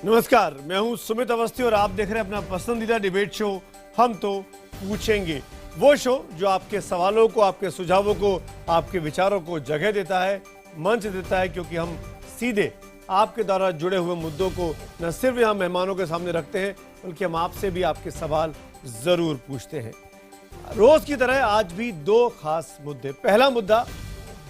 नमस्कार, मैं हूं सुमित अवस्थी और आप देख रहे हैं अपना पसंदीदा डिबेट शो हम तो पूछेंगे। वो शो जो आपके सवालों को, आपके सुझावों को, आपके विचारों को जगह देता है, मंच देता है, क्योंकि हम सीधे आपके द्वारा जुड़े हुए मुद्दों को न सिर्फ यहाँ मेहमानों के सामने रखते हैं, बल्कि हम आपसे भी आपके सवाल जरूर पूछते हैं। रोज की तरह आज भी दो खास मुद्दे। पहला मुद्दा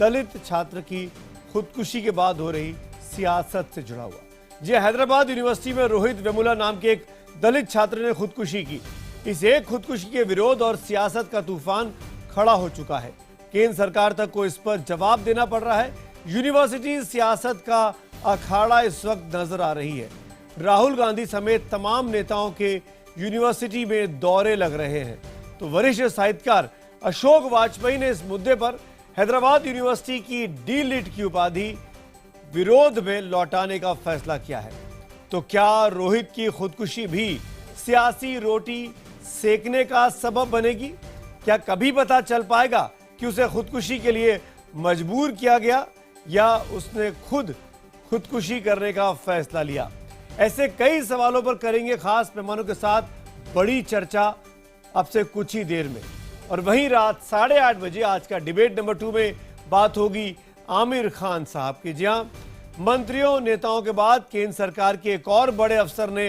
दलित छात्र की खुदकुशी के बाद हो रही सियासत से जुड़ा हुआ। जी, हैदराबाद यूनिवर्सिटी में रोहित वेमुला नाम के एक दलित छात्र ने खुदकुशी की। इस एक खुदकुशी के विरोध और सियासत का तूफान खड़ा हो चुका है। केंद्र सरकार तक को इस पर जवाब देना पड़ रहा है। यूनिवर्सिटी सियासत का अखाड़ा इस वक्त नजर आ रही है। राहुल गांधी समेत तमाम नेताओं के यूनिवर्सिटी में दौरे लग रहे हैं। तो वरिष्ठ साहित्यकार अशोक वाजपेयी ने इस मुद्दे पर हैदराबाद यूनिवर्सिटी की डी लिट की उपाधि विरोध में लौटाने का फैसला किया है। तो क्या रोहित की खुदकुशी भी सियासी रोटी सेकने का सबब बनेगी? क्या कभी पता चल पाएगा कि उसे खुदकुशी के लिए मजबूर किया गया या उसने खुद खुदकुशी करने का फैसला लिया? ऐसे कई सवालों पर करेंगे खास मेहमानों के साथ बड़ी चर्चा अब से कुछ ही देर में। और वहीं रात 8:30 बजे आज का डिबेट नंबर 2 में बात होगी आमिर खान साहब की। जी हां, मंत्रियों नेताओं के बाद केंद्र सरकार के एक और बड़े अफसर ने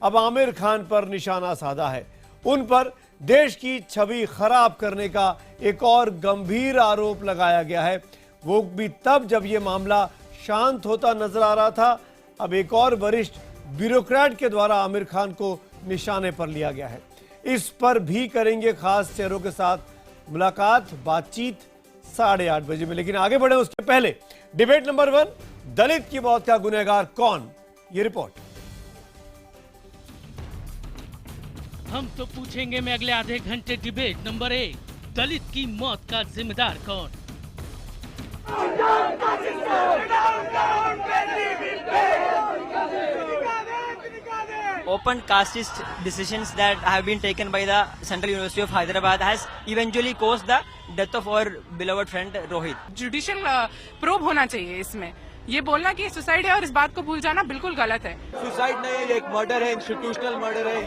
अब आमिर खान पर निशाना साधा है। उन पर देश की छवि खराब करने का एक और गंभीर आरोप लगाया गया है। वो भी तब जब ये मामला शांत होता नजर आ रहा था। अब एक और वरिष्ठ ब्यूरोक्रेट के द्वारा आमिर खान को निशाने पर लिया गया है। इस पर भी करेंगे खास चेहरों के साथ मुलाकात, बातचीत 8:30 बजे में। लेकिन आगे बढ़े उसके पहले डिबेट नंबर 1, दलित की मौत का गुनहगार कौन? ये रिपोर्ट। हम तो पूछेंगे में अगले आधे घंटे डिबेट नंबर 1, दलित की मौत का जिम्मेदार कौन? Open casteist decisions that have been taken by the Central University of Hyderabad has eventually caused the death of our beloved friend Rohit. Judicial probe होना चाहिए इसमें। ये बोलना कि सुसाइड है और इस बात को भूल जाना बिल्कुल गलत है। सुसाइड नहीं है, एक मर्डर है, इंस्टीट्यूशनल मर्डर है।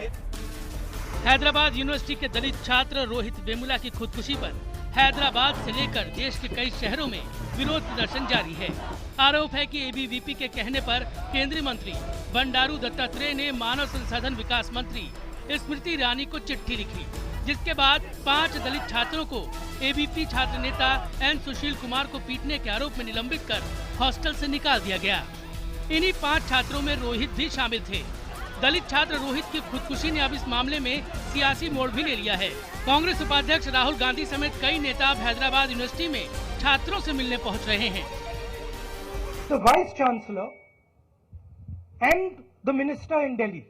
हैदराबाद यूनिवर्सिटी के दलित छात्र रोहित वेमुला की खुदकुशी पर हैदराबाद से लेकर देश के कई शहरों में विरोध प्रदर्शन जारी है। आरोप है कि एबीवीपी के कहने पर केंद्रीय मंत्री बंडारू दत्तात्रेय ने मानव संसाधन विकास मंत्री स्मृति ईरानी को चिट्ठी लिखी, जिसके बाद 5 दलित छात्रों को एबीवीपी छात्र नेता एन सुशील कुमार को पीटने के आरोप में निलंबित कर हॉस्टल से निकाल दिया गया। इन्हीं 5 छात्रों में रोहित भी शामिल थे। दलित छात्र रोहित की खुदकुशी ने अब इस मामले में सियासी मोड़ भी ले लिया है। कांग्रेस उपाध्यक्ष राहुल गांधी समेत कई नेता अब हैदराबाद यूनिवर्सिटी में छात्रों से मिलने पहुंच रहे हैं। The Vice Chancellor and the Minister in Delhi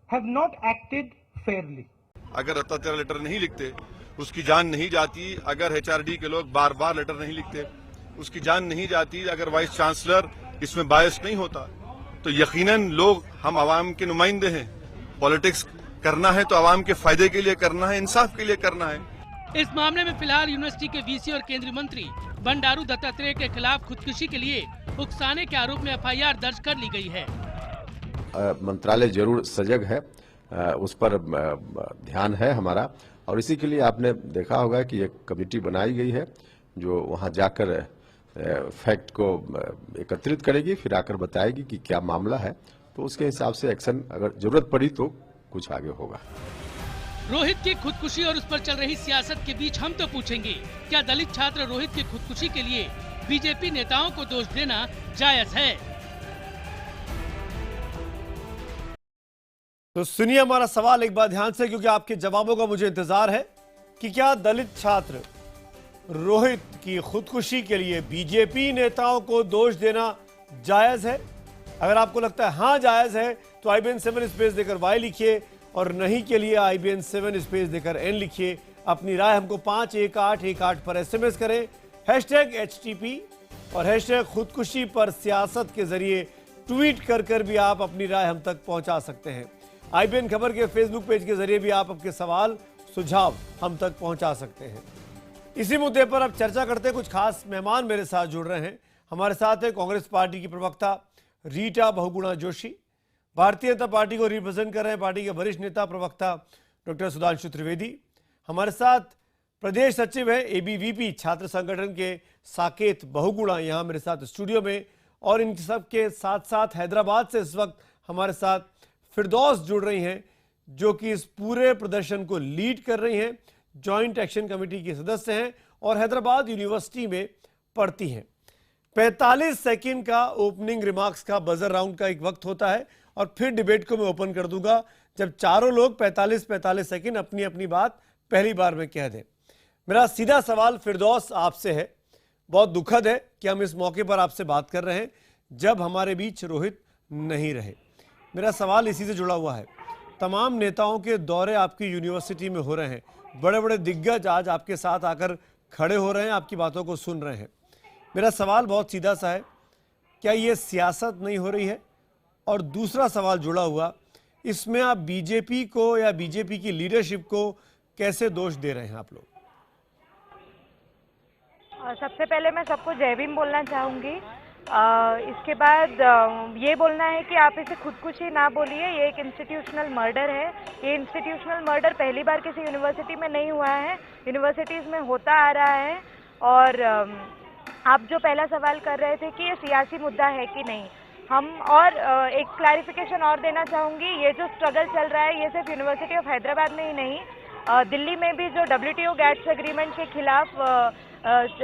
have not acted fairly. अगर दत्तात्रेय लेटर नहीं लिखते, उसकी जान नहीं जाती। अगर एचआरडी के लोग बार बार लेटर नहीं लिखते, उसकी जान नहीं जाती। अगर वाइस चांसलर इसमें बायस नहीं होता, तो यकीनन लोग, हम आवाम के नुमाइंदे हैं। पॉलिटिक्स करना है तो आवाम के फायदे के लिए करना है, इंसाफ के लिए करना है। इस मामले में फिलहाल यूनिवर्सिटी के वीसी और केंद्रीय मंत्री बंडारू दत्तात्रेय के खिलाफ खुदकुशी के लिए उकसाने के आरोप में एफआईआर दर्ज कर ली गई है। मंत्रालय जरूर सजग है, उस पर ध्यान है हमारा, और इसी के लिए आपने देखा होगा कि एक कमेटी बनाई गई है जो वहां जाकर फैक्ट को एकत्रित करेगी, फिर आकर बताएगी कि क्या मामला है। तो उसके हिसाब से एक्शन अगर जरूरत पड़ी तो कुछ आगे होगा। रोहित की खुदकुशी और उस पर चल रही सियासत के बीच हम तो पूछेंगे, क्या दलित छात्र रोहित की खुदकुशी के लिए बीजेपी नेताओं को दोष देना जायज है? तो सुनिए हमारा सवाल एक बार ध्यान से, क्योंकि आपके जवाबों का मुझे इंतजार है कि क्या दलित छात्र रोहित की खुदकुशी के लिए बीजेपी नेताओं को दोष देना जायज है? अगर आपको लगता है हाँ जायज है, तो IBN 7 स्पेस देकर Y लिखिए, और नहीं के लिए IBN 7 स्पेस देकर N लिखिए। अपनी राय हमको 51818 पर SMS करें, #HTP और #खुदकुशी पर सियासत के जरिए ट्वीट कर भी आप अपनी राय हम तक पहुंचा सकते हैं। IBN खबर के फेसबुक पेज के जरिए भी आप आपके सवाल सुझाव हम तक पहुंचा सकते हैं। इसी मुद्दे पर अब चर्चा करते हैं। कुछ खास मेहमान मेरे साथ जुड़ रहे हैं। हमारे साथ है कांग्रेस पार्टी की प्रवक्ता रीटा बहुगुणा जोशी। भारतीय जनता पार्टी को रिप्रेजेंट कर रहे हैं पार्टी के वरिष्ठ नेता प्रवक्ता डॉक्टर सुधांशु त्रिवेदी। हमारे साथ प्रदेश सचिव है एबीवीपी छात्र संगठन के साकेत बहुगुणा यहाँ मेरे साथ स्टूडियो में, और इन सब के साथ साथ हैदराबाद से इस वक्त हमारे साथ फिरदौस जुड़ रही हैं, जो कि इस पूरे प्रदर्शन को लीड कर रही हैं, जॉइंट एक्शन कमेटी की सदस्य हैं और हैदराबाद यूनिवर्सिटी में पढ़ती हैं। 45 सेकंड का ओपनिंग रिमार्क्स का बजर राउंड का एक वक्त होता है और फिर डिबेट को मैं ओपन कर दूंगा जब चारों लोग 45 सेकंड अपनी अपनी बात पहली बार में कह दें। मेरा सीधा सवाल फिरदौस आपसे है। बहुत दुखद है कि हम इस मौके पर आपसे बात कर रहे हैं जब हमारे बीच रोहित नहीं रहे। मेरा सवाल इसी से जुड़ा हुआ है। तमाम नेताओं के दौरे आपकी यूनिवर्सिटी में हो रहे हैं, बड़े बड़े दिग्गज आज आपके साथ आकर खड़े हो रहे हैं, आपकी बातों को सुन रहे हैं। मेरा सवाल बहुत सीधा सा है, क्या ये सियासत नहीं हो रही है? और दूसरा सवाल जुड़ा हुआ, इसमें आप बीजेपी को या बीजेपी की लीडरशिप को कैसे दोष दे रहे हैं आप लोग? सबसे पहले मैं सबको जय भीम बोलना चाहूँगी। इसके बाद ये बोलना है कि आप इसे खुदकुशी ना बोलिए, ये एक इंस्टीट्यूशनल मर्डर है। ये इंस्टीट्यूशनल मर्डर पहली बार किसी यूनिवर्सिटी में नहीं हुआ है, यूनिवर्सिटीज़ में होता आ रहा है। और आप जो पहला सवाल कर रहे थे कि ये सियासी मुद्दा है कि नहीं, हम और एक क्लैरिफिकेशन और देना चाहूँगी। ये जो स्ट्रगल चल रहा है ये सिर्फ यूनिवर्सिटी ऑफ हैदराबाद में ही नहीं, दिल्ली में भी जो WTO गैट्स एग्रीमेंट के खिलाफ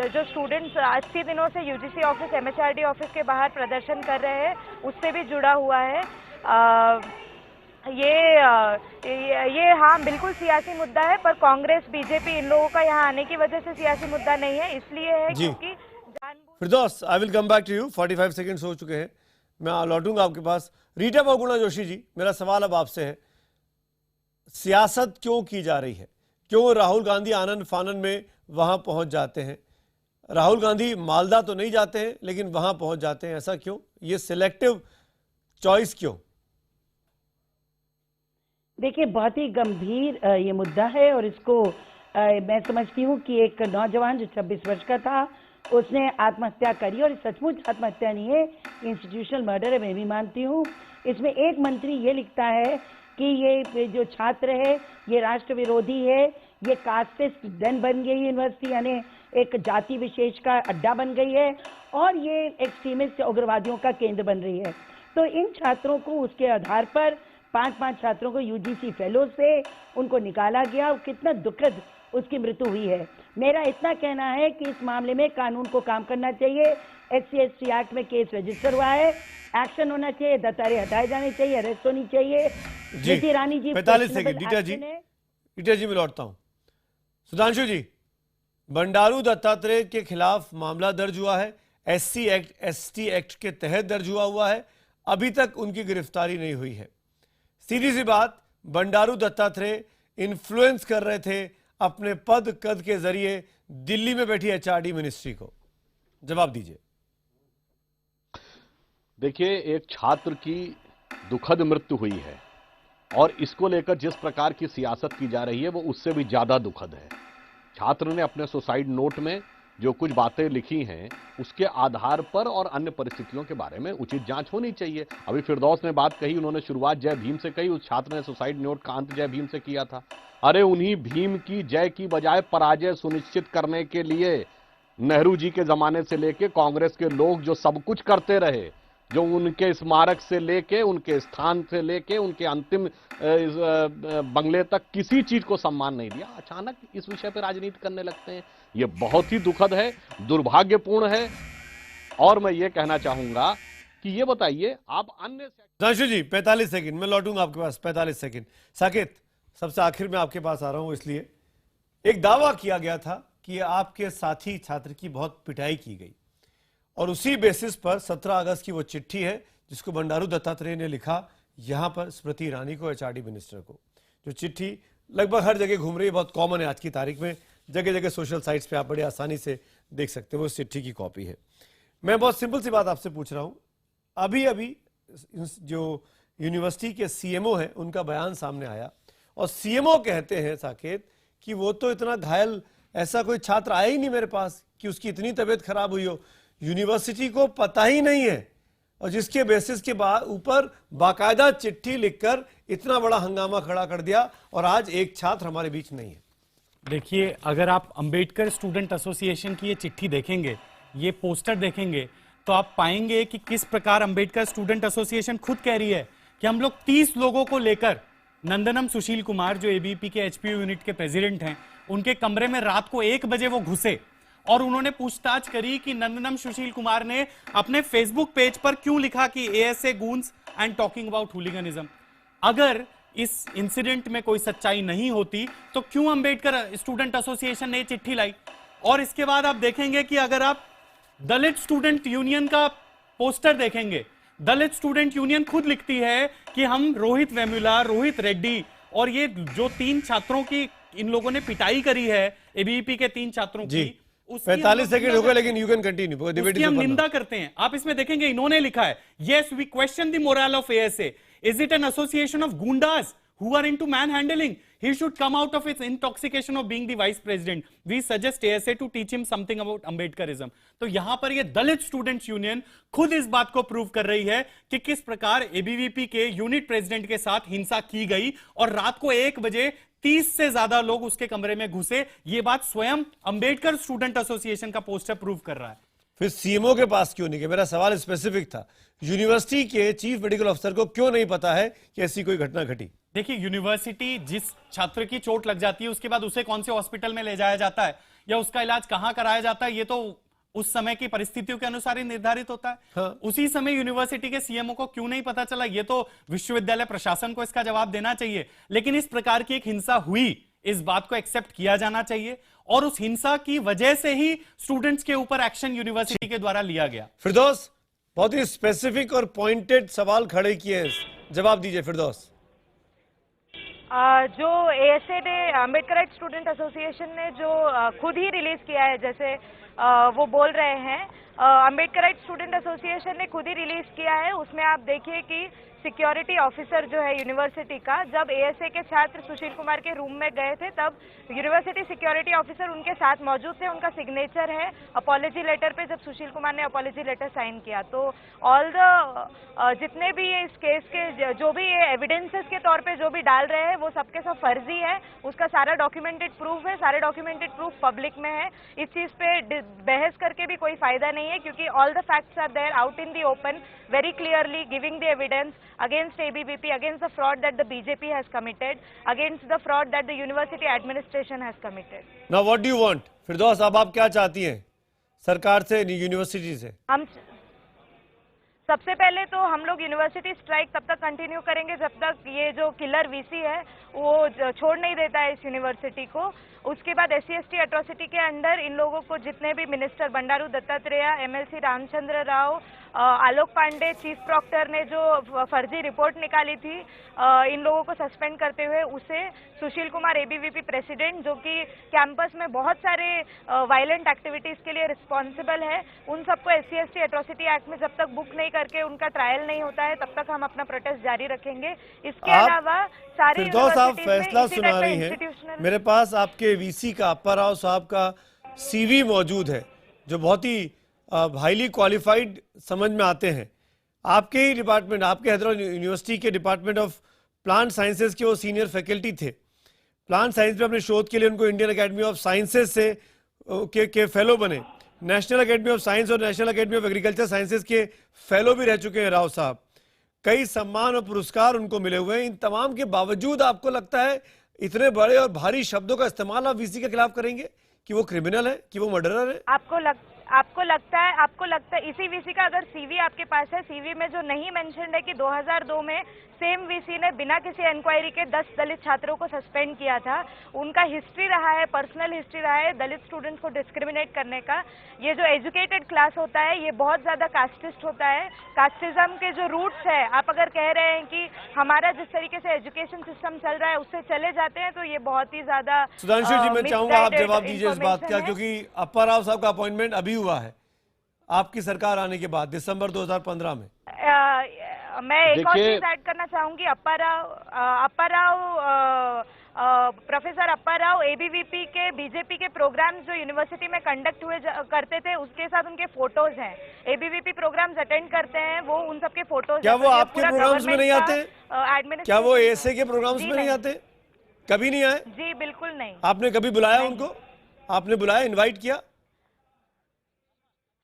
जो स्टूडेंट्स 80 दिनों से UGC ऑफिस, MHRD ऑफिस के बाहर प्रदर्शन कर रहे हैं, उससे भी जुड़ा हुआ है। ये हाँ बिल्कुल सियासी मुद्दा है, पर कांग्रेस बीजेपी इन लोगों का यहाँ आने की वजह से सियासी मुद्दा नहीं है, इसलिए है क्योंकि Firdaus, I will come back to you. 45 seconds हो चुके हैं, मैं लौटूंगा आपके पास। रीटा बहुगुणा जोशी जी, मेरा सवाल अब आपसे है, सियासत क्यों की जा रही है? क्यों राहुल गांधी आनंद फानन में वहां पहुंच जाते हैं? राहुल गांधी मालदा तो नहीं जाते हैं लेकिन वहां पहुंच जाते हैं, ऐसा क्यों? ये सिलेक्टिव चॉइस क्यों? देखिए, बहुत ही गंभीर ये मुद्दा है और इसको मैं समझती हूँ कि एक नौजवान जो 26 वर्ष का था उसने आत्महत्या करी, और सचमुच आत्महत्या नहीं है, इंस्टीट्यूशनल मर्डर है, मैं भी मानती हूँ। इसमें एक मंत्री ये लिखता है कि ये जो छात्र है ये राष्ट्र विरोधी है, ये कास्टिस्ट den बन गई यूनिवर्सिटी, यानी एक जाति विशेष का अड्डा बन गई है, और ये एक्सट्रीमिस्ट उग्रवादियों का केंद्र बन रही है। तो इन छात्रों को उसके आधार पर 5 छात्रों को UGC फेलो से उनको निकाला गया, और कितना दुखद उसकी मृत्यु हुई है। मेरा इतना कहना है कि इस मामले में कानून को काम करना चाहिए। SC/ST एक्ट में केस रजिस्टर हुआ है, एक्शन होना चाहिए, दत्तात्रेय हटाए जाने चाहिए, अरेस्ट होनी चाहिए। जी, रानी जी 45 सेकंड। रीटा जी मैं लौटता हूं। सुधांशु जी, बंडारू दत्तात्रेय के खिलाफ मामला दर्ज हुआ है, SC/ST एक्ट के तहत दर्ज हुआ है, अभी तक उनकी गिरफ्तारी नहीं हुई है। सीधी सी बात, बंडारू दत्तात्रेय इन्फ्लुएंस कर रहे थे अपने पद कद के जरिए दिल्ली में बैठी HRD मिनिस्ट्री को, जवाब दीजिए। देखिए, एक छात्र की दुखद मृत्यु हुई है और इसको लेकर जिस प्रकार की सियासत की जा रही है वो उससे भी ज्यादा दुखद है। छात्र ने अपने सुसाइड नोट में जो कुछ बातें लिखी हैं उसके आधार पर और अन्य परिस्थितियों के बारे में उचित जांच होनी चाहिए। अभी फिरदौस ने बात कही, उन्होंने शुरुआत जय भीम से कही, उस छात्र ने सुसाइड नोट का अंत जय भीम से किया था। अरे उन्हीं भीम की जय की बजाय पराजय सुनिश्चित करने के लिए नेहरू जी के जमाने से लेके कांग्रेस के लोग जो सब कुछ करते रहे, जो उनके स्मारक से लेके, उनके स्थान से लेके, उनके अंतिम बंगले तक किसी चीज को सम्मान नहीं दिया, अचानक इस विषय पर राजनीति करने लगते हैं। ये बहुत ही दुखद है, दुर्भाग्यपूर्ण है। और मैं ये कहना चाहूंगा कि ये बताइए आप अन्य सुधांशु जी 45 सेकंड, मैं लौटूंगा आपके पास 45 सेकंड। साकेत, सबसे आखिर में आपके पास आ रहा हूं, इसलिए एक दावा किया गया था कि आपके साथी छात्र की बहुत पिटाई की गई और उसी बेसिस पर 17 अगस्त की वो चिट्ठी है जिसको बंडारू दत्तात्रेय ने लिखा यहां पर स्मृति ईरानी को, HRD मिनिस्टर को। जो चिट्ठी लगभग हर जगह घूम रही है, बहुत कॉमन है आज की तारीख में, जगह जगह सोशल साइट्स पे आप बड़े आसानी से देख सकते हो, उस चिट्ठी की कॉपी है। मैं बहुत सिंपल सी बात आपसे पूछ रहा हूं, अभी जो यूनिवर्सिटी के CMO हैं उनका बयान सामने आया और CMO कहते हैं साकेत कि वो तो इतना घायल, ऐसा कोई छात्र आया ही नहीं मेरे पास कि उसकी इतनी तबीयत खराब हुई हो, यूनिवर्सिटी को पता ही नहीं है और जिसके बेसिस के ऊपर बाकायदा चिट्ठी लिखकर इतना बड़ा हंगामा खड़ा कर दिया, और आज एक छात्र हमारे बीच नहीं है। देखिए, अगर आप अंबेडकर स्टूडेंट एसोसिएशन की ये चिट्ठी देखेंगे, ये पोस्टर देखेंगे, तो आप पाएंगे कि किस प्रकार अंबेडकर स्टूडेंट एसोसिएशन खुद कह रही है कि हम लोग 30 लोगों को लेकर नंदनम सुशील कुमार, जो एबीवीपी के एचपीयू यूनिट के प्रेसिडेंट हैं, उनके कमरे में रात को 1 बजे वो घुसे और उन्होंने पूछताछ करी कि नंदनम सुशील कुमार ने अपने फेसबुक पेज पर क्यों लिखा कि ASA goons and talking about hooliganism. अगर इस इंसिडेंट में कोई सच्चाई नहीं होती तो क्यों अंबेडकर स्टूडेंट एसोसिएशन ने चिट्ठी लाई? और इसके बाद आप देखेंगे कि अगर आप दलित स्टूडेंट यूनियन का पोस्टर देखेंगे, दलित स्टूडेंट यूनियन खुद लिखती है कि हम रोहित वेमुला, रोहित रेड्डी और ये जो 3 छात्रों की इन लोगों ने पिटाई करी है, एबीवीपी के 3 छात्रों की, 45 सेकंड हो गए, लेकिन यू कैन कंटिन्यू। उसकी हम निंदा करते हैं। आप इसमें देखेंगे इन्होंने लिखा है, yes we question the moral of ASA, is it an association of goondas who are into manhandling? He should come out of its intoxication of being the vice president. We suggest ASA to teach him something about Ambedkarism. तो यहां पर ये दलित students union खुद इस बात को prove कर रही है कि किस प्रकार एबीवीपी के यूनिट प्रेसिडेंट के साथ हिंसा की गई और रात को 1 बजे 30 से ज्यादा लोग उसके कमरे में घुसे। ये बात स्वयं अंबेडकर स्टूडेंट एसोसिएशन का पोस्टर प्रूव कर रहा है। फिर सीएमओ के पास क्यों नहीं गए? मेरा सवाल स्पेसिफिक था, यूनिवर्सिटी के चीफ मेडिकल अफसर को क्यों नहीं पता है कि ऐसी कोई घटना घटी? देखिए, यूनिवर्सिटी जिस छात्र की चोट लग जाती है उसके बाद उसे कौन से हॉस्पिटल में ले जाया जाता है या उसका इलाज कहां कराया जाता है, ये तो उस समय की परिस्थितियों के अनुसार ही निर्धारित होता है। हाँ। उसी समय यूनिवर्सिटी के सीएमओ को क्यों नहीं पता चला, ये तो विश्वविद्यालय प्रशासन को इसका जवाब देना चाहिए। लेकिन इस प्रकार की एक हिंसा हुई, इस बात को एक्सेप्ट किया जाना चाहिए और उस हिंसा की वजह से ही स्टूडेंट्स के ऊपर एक्शन यूनिवर्सिटी के द्वारा लिया गया। फिरदौस, बहुत ही स्पेसिफिक और पॉइंटेड सवाल खड़े किए हैं, जवाब दीजिए फिरदौस। जो एएसए ने, अम्बेडकराइट स्टूडेंट एसोसिएशन ने जो खुद ही रिलीज किया है, जैसे वो बोल रहे हैं, अम्बेडकराइट स्टूडेंट एसोसिएशन ने खुद ही रिलीज किया है, उसमें आप देखिए कि सिक्योरिटी ऑफिसर जो है यूनिवर्सिटी का, जब एएसए के छात्र सुशील कुमार के रूम में गए थे तब यूनिवर्सिटी सिक्योरिटी ऑफिसर उनके साथ मौजूद थे, उनका सिग्नेचर है अपॉलजी लेटर पे जब सुशील कुमार ने अपॉलजी लेटर साइन किया। तो ऑल द जितने भी ये इस केस के जो भी ये एविडेंसेस के तौर पे जो भी डाल रहे हैं वो सबके सब फर्जी है, उसका सारा डॉक्यूमेंटेड प्रूफ है, सारे डॉक्यूमेंटेड प्रूफ पब्लिक में है। इस चीज पे बहस करके भी कोई फायदा नहीं है क्योंकि all the facts are there out in the open very clearly, giving the evidence against ABVP, against the fraud that the BJP has committed, against the fraud that the university administration has committed. Now what do you want? फिरदौस, अब आप क्या चाहती हैं सरकार से, university से? हम सबसे पहले तो हम लोग यूनिवर्सिटी स्ट्राइक तब तक कंटिन्यू करेंगे जब तक ये जो किलर वीसी है वो छोड़ नहीं देता है इस यूनिवर्सिटी को। उसके बाद SC/ST एट्रोसिटी के अंडर इन लोगों को, जितने भी मिनिस्टर बंडारू दत्तात्रेय, MLC रामचंद्र राव, आलोक पांडे, चीफ प्रॉक्टर ने जो फर्जी रिपोर्ट निकाली थी इन लोगों को सस्पेंड करते हुए, उसे सुशील कुमार ABVP प्रेसिडेंट जो कि कैंपस में बहुत सारे वायलेंट एक्टिविटीज के लिए रिस्पॉन्सिबल है, उन सबको SC/ST एट्रोसिटी एक्ट में जब तक बुक नहीं करके उनका ट्रायल नहीं होता है तब तक हम अपना प्रोटेस्ट जारी रखेंगे। इसके अलावा सारी फैसला सुना रही है, मेरे पास आपके वीसी का, अप्पा राव साहब का CV मौजूद है जो बहुत ही हाईली क्वालिफाइड समझ में आते हैं। आपके ही डिपार्टमेंट, आपके हैदराबाद यूनिवर्सिटी के डिपार्टमेंट ऑफ प्लांट साइंसेज के वो सीनियर फैकल्टी थे। प्लांट साइंस में अपने शोध के लिए उनको इंडियन अकेडमी ऑफ साइंसेज से के फेलो बने, नेशनल अकेडमी ऑफ साइंस और national academy of agriculture sciences के फेलो भी रह चुके हैं राव साहब। कई सम्मान और पुरस्कार उनको मिले हुए हैं। इन तमाम के बावजूद आपको लगता है इतने बड़े और भारी शब्दों का इस्तेमाल आप वीसी के खिलाफ करेंगे कि वो क्रिमिनल है, कि वो मर्डरर है? आपको लगता है इसी वीसी का अगर CV आपके पास है, CV में जो नहीं मेंशन है कि 2002 में सेम वीसी ने बिना किसी इंक्वायरी के 10 दलित छात्रों को सस्पेंड किया था। उनका हिस्ट्री रहा है, पर्सनल हिस्ट्री रहा है दलित स्टूडेंट्स को डिस्क्रिमिनेट करने का। ये जो एजुकेटेड क्लास होता है ये बहुत ज्यादा कास्टिस्ट होता है। कास्टिज्म के जो रूट्स है, आप अगर कह रहे हैं कि हमारा जिस तरीके से एजुकेशन सिस्टम चल रहा है उससे चले जाते हैं तो ये बहुत ही ज्यादा। सुधांशु जी, मैं चाहूंगा आप जवाब दीजिए इस बात का, क्योंकि अप्पा राव साहब का अपॉइंटमेंट अभी हुआ है आपकी सरकार आने के बाद, दिसंबर 2015 में। मैं एक और चीज ऐड करना चाहूंगी। अप्पा राव प्रोफेसर अप्पा राव एबीवीपी के बीजेपी के प्रोग्राम्स जो यूनिवर्सिटी में कंडक्ट हुए करते थे उसके साथ उनके फोटोज हैं। एबीवीपी प्रोग्राम्स अटेंड करते हैं वो, उन सबके फोटोज। क्या वो आपके प्रोग्राम्स में नहीं आते? क्या वो एएसए के प्रोग्राम्स में नहीं आते? कभी नहीं आए? जी बिल्कुल नहीं। आपने कभी बुलाया उनको? आपने बुलाया, इनवाइट किया?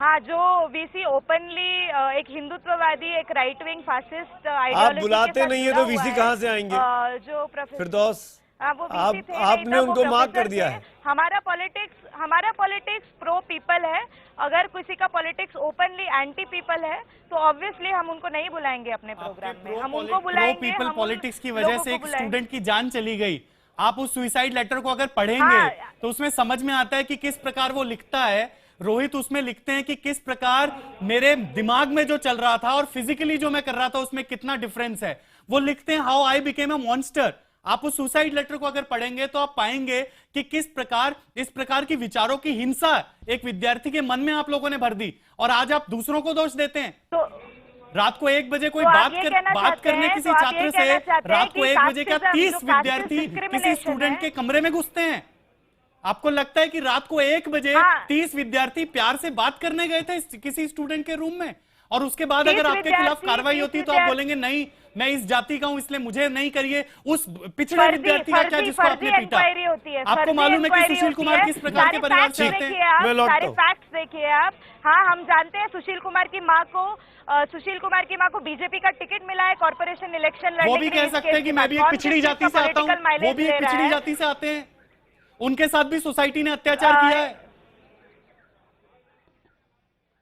हाँ, जो वीसी ओपनली एक हिंदुत्ववादी, एक राइट विंग फासिस्ट आप बुलाते नहीं है तो वीसी कहाँ से आएंगे? जो प्रोफेसर फिरदौस, वो वीसी थे, आपने उनको मार्क कर दिया है। हमारा पॉलिटिक्स प्रो पीपल है। अगर किसी का पॉलिटिक्स ओपनली एंटी पीपल है तो ऑब्वियसली हम उनको नहीं बुलाएंगे अपने प्रोग्राम में। हम उनको बुलाएंगे। प्रो पीपल पॉलिटिक्स की वजह से एक स्टूडेंट की जान चली गई। आप उस सुसाइड लेटर को अगर पढ़ेंगे तो उसमें समझ में आता है कि किस प्रकार वो लिखता है। रोहित उसमें लिखते हैं कि किस प्रकार मेरे दिमाग में जो चल रहा था और फिजिकली जो मैं कर रहा था उसमें कितना डिफरेंस है। वो लिखते हैं how I became a monster. आप उस सुसाइड लेटर को अगर पढ़ेंगे तो आप पाएंगे कि किस प्रकार इस प्रकार की विचारों की हिंसा एक विद्यार्थी के मन में आप लोगों ने भर दी और आज आप दूसरों को दोष देते हैं। तो रात को 1 बजे कोई तो बात करने किसी छात्र से रात को 1 बजे क्या 30 विद्यार्थी किसी स्टूडेंट के कमरे में घुसते हैं? आपको लगता है कि रात को 1 बजे 30 विद्यार्थी प्यार से बात करने गए थे किसी स्टूडेंट के रूम में और उसके बाद अगर आपके खिलाफ कार्रवाई होती तो आप बोलेंगे नहीं मैं इस जाति का हूं इसलिए मुझे नहीं करिए। उस पिछड़े विद्यार्थी का क्या जिसको आपने पीटा? आपको मालूम है कि सुशील कुमार किस प्रकार के परिवार से आते हैं? सारे फैक्ट्स देखिए आप। हाँ, हम जानते हैं सुशील कुमार की माँ को बीजेपी का टिकट मिला है कॉर्पोरेशन इलेक्शन लड़ने। वो भी कह सकते हैं कि मैं भी एक पिछड़ी जाति से आता हूँ, वो भी एक पिछड़ी जाति से आते हैं, उनके साथ भी सोसाइटी ने अत्याचार किया है।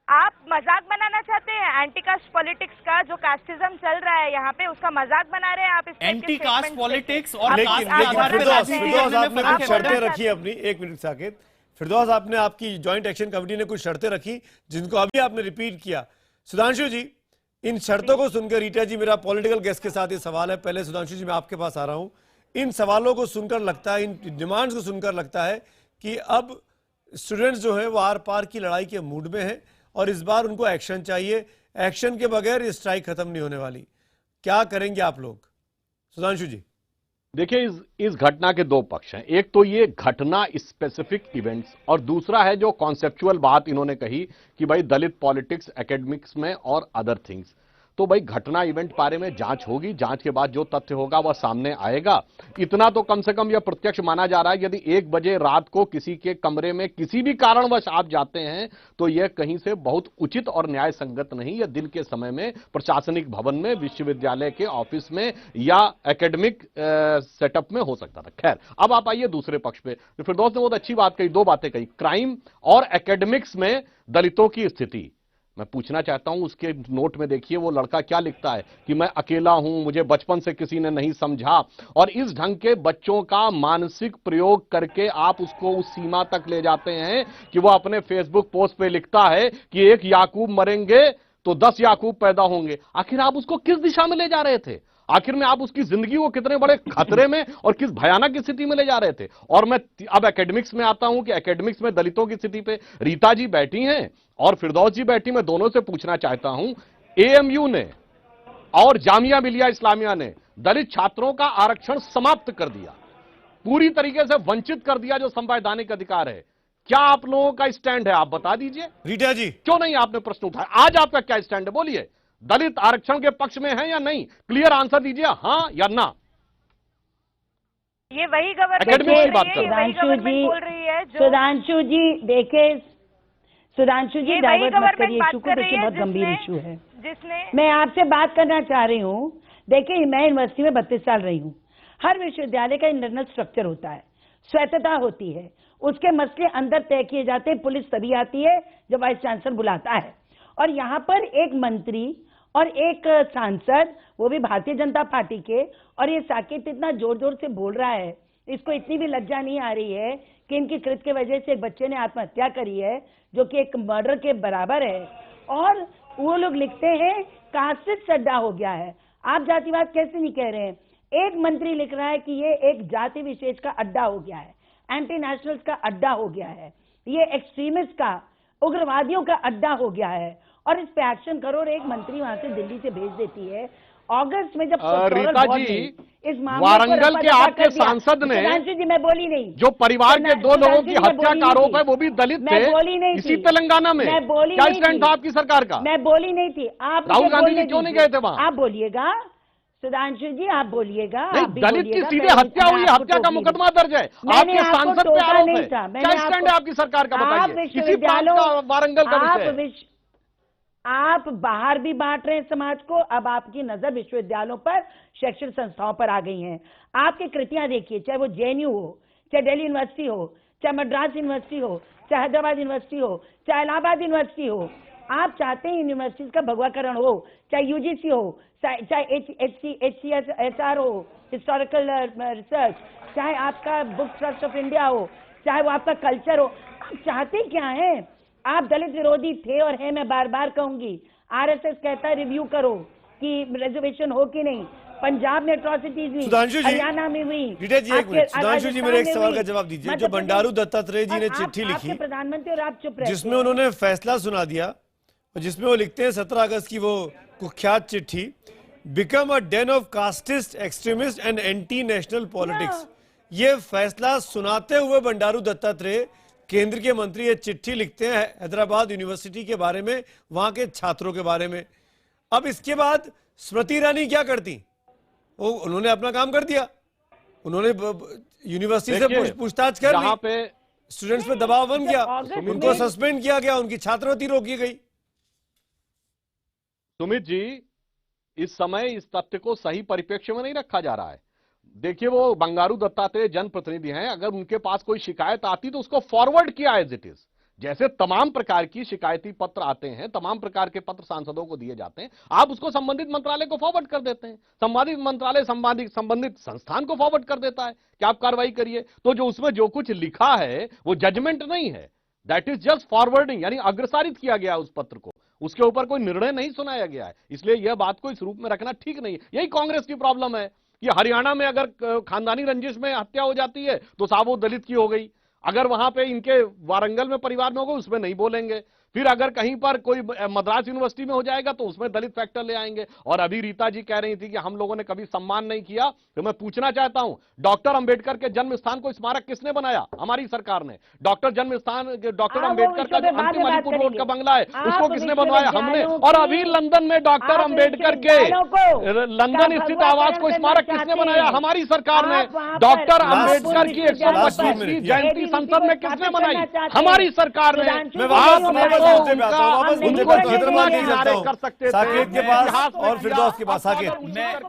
आप मजाक बनाना चाहते हैं एंटी कास्ट पॉलिटिक्स का, जो कास्टिज्म चल रहा है यहाँ पे उसका मजाक बना रहे हैं आप। एंटी कास्ट पॉलिटिक्स और फिरदौस आपने कुछ शर्तें रखी अपनी। 1 मिनट साकेत। फिरदौस, आपने आपकी ज्वाइंट एक्शन कमेटी ने कुछ शर्तें रखी जिनको अभी आपने रिपीट किया। सुधांशु जी, इन शर्तों को सुनकर, रीटा जी मेरा पॉलिटिकल गेस्ट के साथ ये सवाल है, पहले सुधांशु जी मैं आपके पास आ रहा हूं। इन सवालों को सुनकर लगता है, इन डिमांड्स को सुनकर लगता है कि अब स्टूडेंट्स जो है वो आर पार की लड़ाई के मूड में हैं और इस बार उनको एक्शन चाहिए। एक्शन के बगैर ये स्ट्राइक खत्म नहीं होने वाली। क्या करेंगे आप लोग? सुधांशु जी। देखिए, इस घटना के 2 पक्ष हैं। एक तो ये घटना स्पेसिफिक इवेंट्स और दूसरा है जो कॉन्सेप्चुअल बात इन्होंने कही कि भाई दलित पॉलिटिक्स एकेडमिक्स में और अदर थिंग्स। तो भाई घटना इवेंट बारे में जांच होगी, जांच के बाद जो तथ्य होगा वह सामने आएगा। इतना तो कम से कम यह प्रत्यक्ष माना जा रहा है यदि 1 बजे रात को किसी के कमरे में किसी भी कारणवश आप जाते हैं तो यह कहीं से बहुत उचित और न्याय संगत नहीं। यह दिन के समय में प्रशासनिक भवन में, विश्वविद्यालय के ऑफिस में या एकेडमिक सेटअप में हो सकता था। खैर, अब आप आइए दूसरे पक्ष पे। तो फिरदौस ने बहुत अच्छी बात कही, 2 बातें कही, क्राइम और एकेडमिक्स में दलितों की स्थिति। मैं पूछना चाहता हूं, उसके नोट में देखिए वो लड़का क्या लिखता है कि मैं अकेला हूं, मुझे बचपन से किसी ने नहीं समझा। और इस ढंग के बच्चों का मानसिक प्रयोग करके आप उसको उस सीमा तक ले जाते हैं कि वो अपने फेसबुक पोस्ट पे लिखता है कि 1 याकूब मरेंगे तो 10 याकूब पैदा होंगे। आखिर आप उसको किस दिशा में ले जा रहे थे? आखिर में आप उसकी जिंदगी को कितने बड़े खतरे में और किस भयानक स्थिति में ले जा रहे थे? और मैं अब एकेडमिक्स में आता हूं कि एकेडमिक्स में दलितों की स्थिति पे रीता जी बैठी हैं और फिरदौस जी बैठी। मैं दोनों से पूछना चाहता हूं, एएमयू ने और जामिया मिलिया इस्लामिया ने दलित छात्रों का आरक्षण समाप्त कर दिया, पूरी तरीके से वंचित कर दिया जो संवैधानिक अधिकार है। क्या आप लोगों का स्टैंड है? आप बता दीजिए। रीटा जी, क्यों नहीं आपने प्रश्न उठाया? आज आपका क्या स्टैंड है? बोलिए, दलित आरक्षण के पक्ष में है या नहीं? क्लियर आंसर दीजिए, हां या ना। ये वही गवर्नमेंट बोल रही है। सुधांशु जी देखिए, सुधांशु जी डाइवर्ट मत करिए इशू को, देखिए बहुत गंभीर इशू है जिसने मैं आपसे बात करना चाह रही हूँ। देखिए, मैं यूनिवर्सिटी में 32 साल रही हूँ। हर विश्वविद्यालय का इंटरनल स्ट्रक्चर होता है, स्वायत्तता होती है, उसके मसले अंदर तय किए जाते हैं। पुलिस तभी आती है जब वाइस चांसलर बुलाता है। और यहाँ पर एक मंत्री और एक सांसद, वो भी भारतीय जनता पार्टी के, और ये साकेत इतना जोर जोर से बोल रहा है, इसको इतनी भी लज्जा नहीं आ रही है कि इनकी कृत्य की वजह से एक बच्चे ने आत्महत्या करी है जो कि एक मर्डर के बराबर है। और वो लोग लिखते हैं कास्टिस्ट अड्डा हो गया है। आप जातिवाद कैसे नहीं कह रहे हैं? एक मंत्री लिख रहा है कि ये एक जाति विशेष का अड्डा हो गया है, एंटी नेशनल्स का अड्डा हो गया है, ये एक्सट्रीमिस्ट का, उग्रवादियों का अड्डा हो गया है और इस पे एक्शन करो। और एक मंत्री वहां से दिल्ली से भेज देती है अगस्त में जब रीता जी, वारंगल के आपके सांसद ने, सुधांशु जी मैं बोली नहीं, जो परिवार के 2 लोगों की हत्या का आरोप है वो भी दलित थे, बोली नहीं इसी थी। तेलंगाना में मैं बोली क्या नहीं स्टैंड थी। था आपकी सरकार का? मैं बोली नहीं थी। आप राहुल मुझे गांधी बोलने जी क्यों नहीं दीजिए। गए थे वहां? आप बोलिएगा सुधांशु जी, आप बोलिएगा। नहीं, आप भी दलित की बोलिएगा, सीधे मैं हत्या हुई, आपको हत्या का टोकी मुकदमा दर्ज है, मैंने आपके आपको सांसद पे टोका आरोप नहीं है। था। क्या स्टैंड है आपकी सरकार का? आप बताइए, इसी बात विश्वविद्यालयों, का वारंगल का विषय है। आप बाहर भी बांट रहे हैं समाज को। अब आपकी नजर विश्वविद्यालयों पर, शैक्षणिक संस्थाओं पर आ गई हैं। आपकी कृतियां देखिए, चाहे वो जेएनयू हो, चाहे दिल्ली यूनिवर्सिटी हो, चाहे मद्रास यूनिवर्सिटी हो, चाहे हैदराबाद यूनिवर्सिटी हो, चाहे इलाहाबाद यूनिवर्सिटी हो। आप चाहते हैं यूनिवर्सिटीज का भगवाकरण हो, चाहे यूजीसी हो, चाहे HCSR हो, हिस्टोरिकल रिसर्च, चाहे आपका बुक ट्रस्ट ऑफ इंडिया हो, चाहे वो आपका कल्चर हो। आप चाहते क्या हैं? आप दलित विरोधी थे और हैं, मैं बार बार कहूंगी। आरएसएस कहता है रिव्यू करो कि रिजर्वेशन हो कि नहीं। पंजाब में अट्रॉसिटीज हुई, सुधांशु जी, हरियाणा में हुई। रीटा जी एक मिनट, सुधांशु जी मेरे एक सवाल का जवाब दीजिए। जो बंडारू दत्तात्रेय जी ने चिट्ठी लिखी, प्रधानमंत्री और आप चुप रहे, जिसमें उन्होंने फैसला सुना दिया और जिसमें वो लिखते हैं 17 अगस्त की वो कुख्यात चिट्ठी, become a Dane of casteist extremist and anti national politics. ये फैसला सुनाते हुए बंडारू दत्तात्रेय केंद्र के मंत्री ये चिट्ठी लिखते हैं हैदराबाद यूनिवर्सिटी के बारे में, वहां के छात्रों के बारे में। अब इसके बाद स्मृति ईरानी क्या करती? उन्होंने अपना काम कर दिया, उन्होंने यूनिवर्सिटी से पूछताछ कर ली, पे स्टूडेंट्स पे दबाव बन गया, उनको सस्पेंड किया गया, उनकी छात्रवृत्ति रोकी गई। सुमित जी, इस समय इस तथ्य को सही परिप्रेक्ष्य में नहीं रखा जा रहा है। देखिए, वो बंगारू दत्तात्रेय जनप्रतिनिधि हैं, अगर उनके पास कोई शिकायत आती तो उसको फॉरवर्ड किया एज इट इज। जैसे तमाम प्रकार की शिकायती पत्र आते हैं, तमाम प्रकार के पत्र सांसदों को दिए जाते हैं, आप उसको संबंधित मंत्रालय को फॉरवर्ड कर देते हैं, संबंधित मंत्रालय संबंधित संस्थान को फॉरवर्ड कर देता है कि आप कार्रवाई करिए। तो जो उसमें जो कुछ लिखा है वो जजमेंट नहीं है, दैट इज जस्ट फॉरवर्डिंग, यानी अग्रसारित किया गया उस पत्र को, उसके ऊपर कोई निर्णय नहीं सुनाया गया है। इसलिए यह बात को इस रूप में रखना ठीक नहीं है। यही कांग्रेस की प्रॉब्लम है कि हरियाणा में अगर खानदानी रंजिश में हत्या हो जाती है तो साहब वो दलित की हो गई, अगर वहां पे इनके वारंगल में परिवार में होगा उसमें नहीं बोलेंगे, फिर अगर कहीं पर कोई मद्रास यूनिवर्सिटी में हो जाएगा तो उसमें दलित फैक्टर ले आएंगे। और अभी रीता जी कह रही थी कि हम लोगों ने कभी सम्मान नहीं किया, तो मैं पूछना चाहता हूं, डॉक्टर अंबेडकर के जन्म स्थान को स्मारक किसने बनाया? हमारी सरकार ने। डॉक्टर अंबेडकर का जो अंतिम अलीपुर रोड का बंगला है उसको किसने बनवाया? हमने। और अभी लंदन में डॉक्टर अंबेडकर के लंदन स्थित आवास को स्मारक किसने बनाया? हमारी सरकार ने। डॉक्टर अंबेडकर की 125वीं जयंती संसद में किसने बनाई? हमारी सरकार ने। साकेत के पास और फिरदौस के पास। साकेत,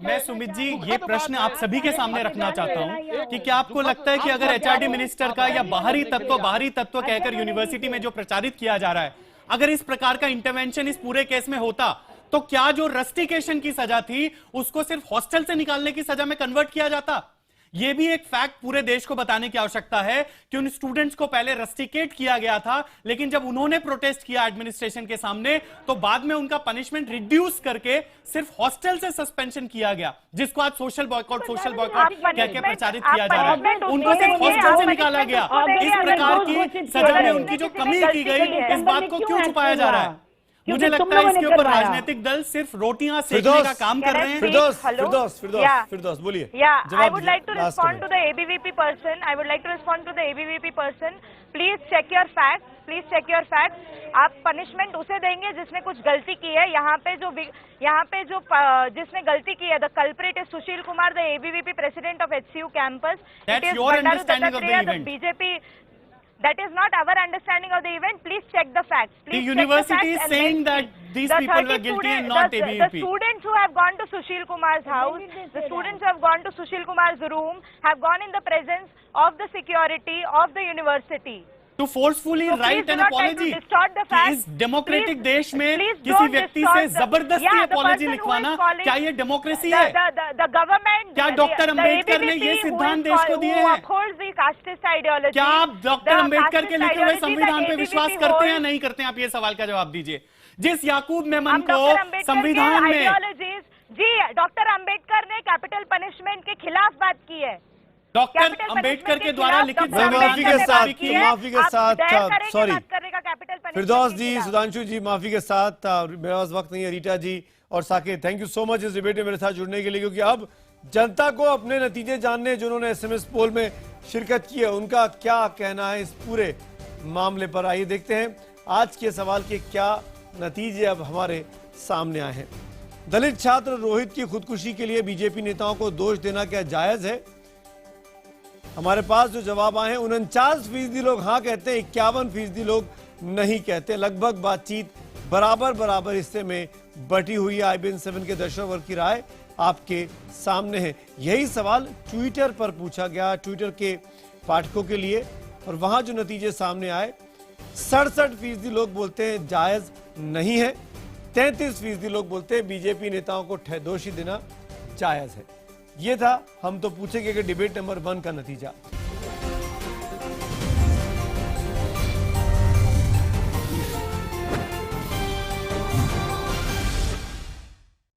मैं सुमित जी ये प्रश्न आप सभी के सामने रखना चाहता हूं कि क्या आपको लगता है कि अगर एचआरडी मिनिस्टर का या बाहरी तत्व कहकर यूनिवर्सिटी में जो प्रचारित किया जा रहा है, अगर इस प्रकार का इंटरवेंशन इस पूरे केस में होता तो क्या जो रस्टिकेशन की सजा थी उसको सिर्फ हॉस्टल से निकालने की सजा में कन्वर्ट किया जाता? यह भी एक फैक्ट पूरे देश को बताने की आवश्यकता है कि उन स्टूडेंट्स को पहले रस्टिकेट किया गया था, लेकिन जब उन्होंने प्रोटेस्ट किया एडमिनिस्ट्रेशन के सामने तो बाद में उनका पनिशमेंट रिड्यूस करके सिर्फ हॉस्टल से सस्पेंशन किया गया, जिसको आज सोशल बॉयकॉट कह के प्रचारित किया जा रहा है। उनको सिर्फ हॉस्टल से निकाला गया। इस प्रकार की सजा में उनकी जो कमी की गई, इस बात को क्यों छुपाया जा रहा है? मुझे लगता है इसके ऊपर राजनीतिक दल सिर्फ रोटियां सेकने का काम कर रहे हैं। फिरदौस बोलिए। I would like to respond to the ABVP person. Please check your facts. आप पनिशमेंट उसे देंगे जिसने कुछ गलती की है। यहाँ पे जो जिसने गलती की है, the culprit is Sushil Kumar, the ABVP president of HCU campus. That's your understanding of the event. BJP. That is not our understanding of the event. Please check the facts. The university is saying that these people were guilty and not ABVP. The students who have gone to Sushil Kumar's house, the students who have gone to Sushil Kumar's room, have gone in the presence of the security of the university. To forcefully write an apology. इस democratic देश में किसी व्यक्ति से जबरदस्ती apology लिखवाना, क्या ये डेमोक्रेसी है? क्या डॉक्टर अंबेडकर ने ये सिद्धांत देश को दिए हैं? क्या आप डॉक्टर अंबेडकर के लिखे हुए संविधान पे विश्वास करते हैं या नहीं करते हैं? आप ये सवाल का जवाब दीजिए। जिस याकूब मेमन को संविधान में, जी डॉक्टर अंबेडकर ने कैपिटल पनिशमेंट के खिलाफ बात की है। डॉक्टर अंबेडकर के द्वारा लिखित माफी के साथ सॉरी फिरदौस जी, सुधांशु जी, माफी के साथ मेरे पास वक्त नहीं है। रीटा जी और Saket, thank you so much इस डिबेट में मेरे साथ जुड़ने के लिए, क्योंकि अब जनता को अपने नतीजे जानने, जिन्होंने एसएमएस पोल में शिरकत की है, उनका क्या कहना है इस पूरे मामले पर। आइए देखते हैं आज के सवाल के क्या नतीजे अब हमारे सामने आए हैं। दलित छात्र रोहित की खुदकुशी के लिए बीजेपी नेताओं को दोष देना क्या जायज है? हमारे पास जो जवाब आए हैं, 49% लोग हाँ कहते हैं, 51% लोग नहीं कहते। लगभग बातचीत बराबर बराबर हिस्से में बटी हुई है। IBN7 के दर्शक वर्ग की राय आपके सामने है। यही सवाल ट्विटर पर पूछा गया, ट्विटर के पाठकों के लिए, और वहां जो नतीजे सामने आए, 67% लोग बोलते हैं जायज नहीं है, 33% लोग बोलते हैं बीजेपी नेताओं को दोषी देना जायज है। ये था हम तो पूछेंगे कि डिबेट नंबर 1 का नतीजा।